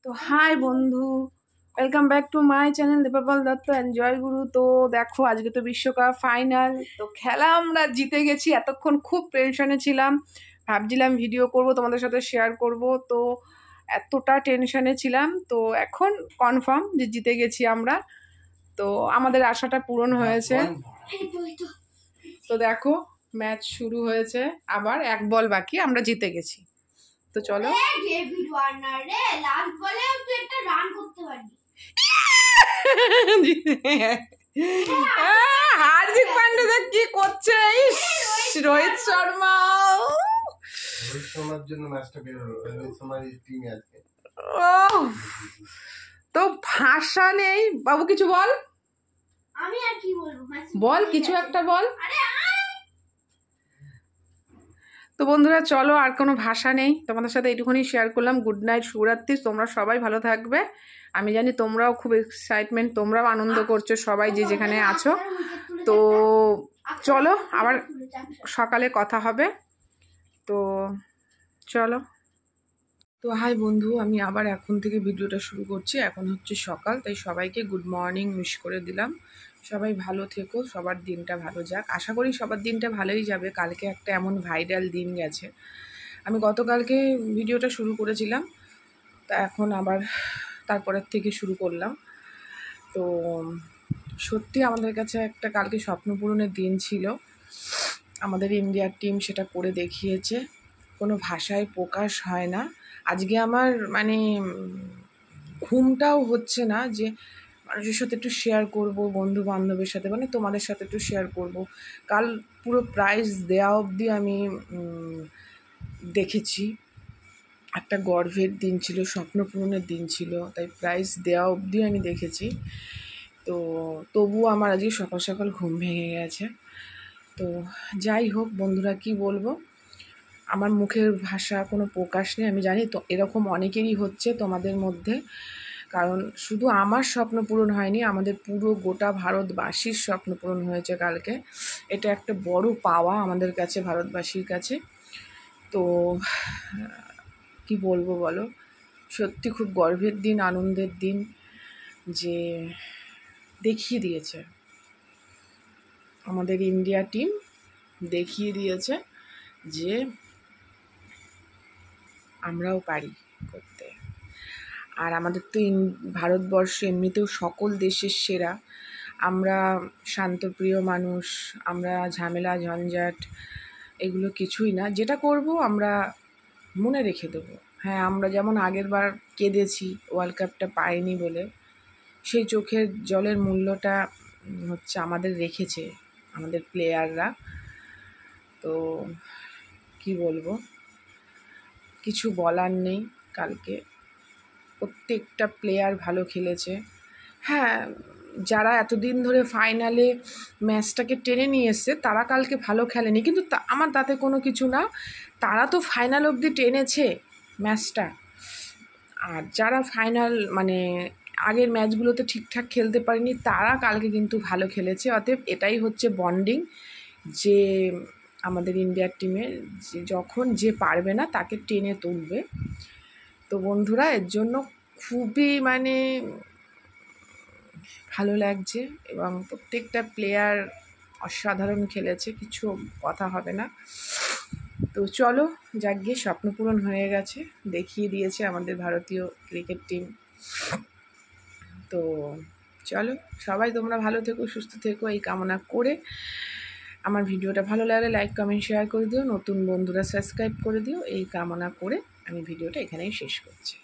তো হাই বন্ধু, welcome back to my channel Dipapal Dutta enjoy guru. তো দেখো, আজকে তো বিশ্বকাপ ফাইনাল। তো খেলা আমরা জিতে গেছি। এতক্ষণ খুব টেনশনে ছিলাম, ভাবছিলাম ভিডিও করব, তোমাদের সাথে শেয়ার করব। তো এতটা টেনশনে ছিলাম, তো এখন কনফার্ম যে জিতে গেছি আমরা। তো আমাদের আশাটা পূরণ হয়েছে। তো দেখো, ম্যাচ শুরু হয়েছে, আবার এক বল বাকি, আমরা জিতে গেছি। তো চলো। ডেভিড ওয়ার্নার রে লাস্ট বলে তুই একটা রান করতে পারবি। হার্দিক পান্ডিয়া কি করছে? রোহিত শর্মা শর্মার জন্য ম্যাচটা বের হলো। রোহিত শর্মার টিমে আজকে তো ভাষা নেই। বাবু কিছু বল। আমি আর কি বলবো, বল কিছু একটা বল। তো বন্ধুরা চলো, আর কোনো ভাষা নেই, তোমাদের সাথে এইটুকুনি শেয়ার করলাম। গুড নাইট, শুভরাত্রি। তোমরা সবাই ভালো থাকবে। আমি জানি তোমরাও খুব এক্সাইটমেন্ট, তোমরাও আনন্দ করছো সবাই যে যেখানে আছো। তো চলো, আবার সকালে কথা হবে। তো চলো। তো হাই বন্ধু, আমি আবার এখন থেকে ভিডিওটা শুরু করছি। এখন হচ্ছে সকাল, তাই সবাইকে গুড মর্নিং উইশ করে দিলাম। সবাই ভালো থেকো, সবার দিনটা ভালো যাক। আশা করি সবার দিনটা ভালোই যাবে। কালকে একটা এমন ভাইরাল দিন গেছে, আমি গতকালকে ভিডিওটা শুরু করেছিলাম, তা এখন আবার তারপরের থেকে শুরু করলাম। তো সত্যি আমাদের কাছে একটা কালকে স্বপ্ন পূরণের দিন ছিল। আমাদের ইন্ডিয়ার টিম সেটা করে দেখিয়েছে, কোনো ভাষায় প্রকাশ হয় না। আজকে আমার মানে ঘুমটাও হচ্ছে না যে মানুষের সাথে একটু শেয়ার করব, বন্ধু বান্ধবের সাথে, মানে তোমাদের সাথে একটু শেয়ার করব। কাল পুরো প্রাইজ দেওয়া অবধি আমি দেখেছি। একটা গর্বের দিন ছিল, স্বপ্ন পূরণের দিন ছিল, তাই প্রাইজ দেওয়া অবধি আমি দেখেছি। তো তবুও আমার আজকে সকাল সকাল ঘুম ভেঙে গেছে। তো যাই হোক বন্ধুরা, কি বলবো, আমার মুখের ভাষা কোনো প্রকাশ নেই। আমি জানি তো এরকম অনেকেরই হচ্ছে তোমাদের মধ্যে, কারণ শুধু আমার স্বপ্ন পূরণ হয়নি, আমাদের পুরো গোটা ভারতবাসীর স্বপ্ন পূরণ হয়েছে কালকে। এটা একটা বড় পাওয়া আমাদের কাছে, ভারতবাসীর কাছে। তো কি বলবো বলো, সত্যি খুব গর্বের দিন, আনন্দের দিন, যে দেখিয়ে দিয়েছে আমাদের ইন্ডিয়া টিম, দেখিয়ে দিয়েছে যে আমরাও পারি করতে। আর আমাদের তো ভারতবর্ষ এমনিতেও সকল দেশের সেরা। আমরা শান্তপ্রিয় মানুষ, আমরা ঝামেলা ঝঞ্ঝাট এগুলো কিছুই না। যেটা করব আমরা মনে রেখে দেবো। হ্যাঁ, আমরা যেমন আগের বার কেঁদেছি ওয়ার্ল্ড কাপটা পাইনি বলে, সেই চোখের জলের মূল্যটা হচ্ছে আমাদের রেখেছে আমাদের প্লেয়াররা। তো কি বলবো, কিছু বলার নেই। কালকে প্রত্যেকটা প্লেয়ার ভালো খেলেছে। হ্যাঁ, যারা এতদিন ধরে ফাইনালে ম্যাচটাকে টেনে নিয়ে এসছে তারা কালকে ভালো খেলেনি, কিন্তু আমার তাতে কোনো কিছু না। তারা তো ফাইনাল অবধি টেনেছে ম্যাচটা। আর যারা ফাইনাল মানে আগের ম্যাচগুলোতে ঠিকঠাক খেলতে পারেনি, তারা কালকে কিন্তু ভালো খেলেছে। অতএব এটাই হচ্ছে বন্ডিং, যে আমাদের ইন্ডিয়ার টিমের, যে যখন যে পারবে না তাকে টেনে তুলবে। তো বন্ধুরা, এর জন্য খুবই মানে ভালো লাগছে, এবং প্রত্যেকটা প্লেয়ার অসাধারণ খেলেছে, কিছু কথা হবে না। তো চলো, যাক গিয়ে স্বপ্ন পূরণ হয়ে গেছে, দেখিয়ে দিয়েছে আমাদের ভারতীয় ক্রিকেট টিম। তো চলো, সবাই তোমরা ভালো থেকো, সুস্থ থেকো, এই কামনা করে আমার ভিডিওটা ভালো লাগলে লাইক কমেন্ট শেয়ার করে দিও, নতুন বন্ধুরা সাবস্ক্রাইব করে দিও, এই কামনা করে আমি ভিডিওটা এখানেই শেষ করছি।